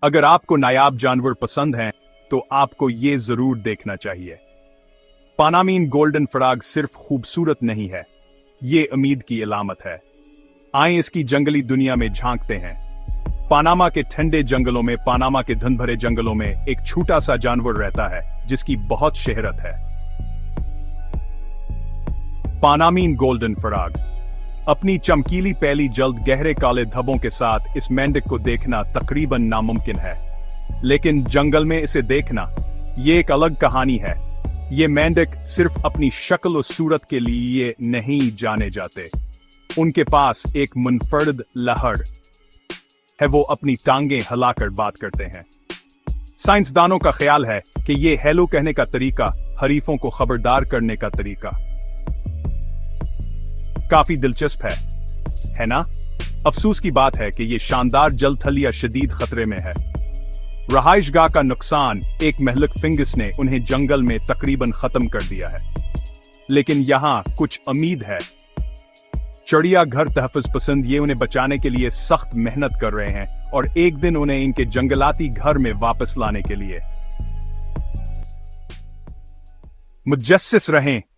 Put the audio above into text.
अगर आपको नायाब जानवर पसंद हैं तो आपको ये जरूर देखना चाहिए। पानामीन गोल्डन फ्रॉग सिर्फ खूबसूरत नहीं है, ये उम्मीद की अलामत है। आइए इसकी जंगली दुनिया में झांकते हैं। पानामा के ठंडे जंगलों में, पानामा के धुंध भरे जंगलों में एक छोटा सा जानवर रहता है जिसकी बहुत शोहरत है। पानामीन गोल्डन फ्रॉग। अपनी चमकीली पैली जल्द गहरे काले धब्बों के साथ इस मेंढक को देखना तकरीबन नामुमकिन है, लेकिन जंगल में इसे देखना ये एक अलग कहानी है। ये मेंढक सिर्फ अपनी शक्ल और सूरत के लिए नहीं जाने जाते, उनके पास एक मुनफरद लहर है, वो अपनी टांगें हिलाकर बात करते हैं। साइंसदानों का ख्याल है कि ये हेलो कहने का तरीका हरीफों को खबरदार करने का तरीका काफी दिलचस्प है ना? अफसोस की बात है कि ये शानदार जलथल या शदीद खतरे में है। रहाइशगाह का नुकसान, एक महलक फंगस ने उन्हें जंगल में तकरीबन खत्म कर दिया है, लेकिन यहां कुछ उम्मीद है। चिड़ियाघर तहफ़्फ़ुज़ पसंद ये उन्हें बचाने के लिए सख्त मेहनत कर रहे हैं और एक दिन उन्हें इनके जंगलाती घर में वापस लाने के लिए मुजस्सिस रहें।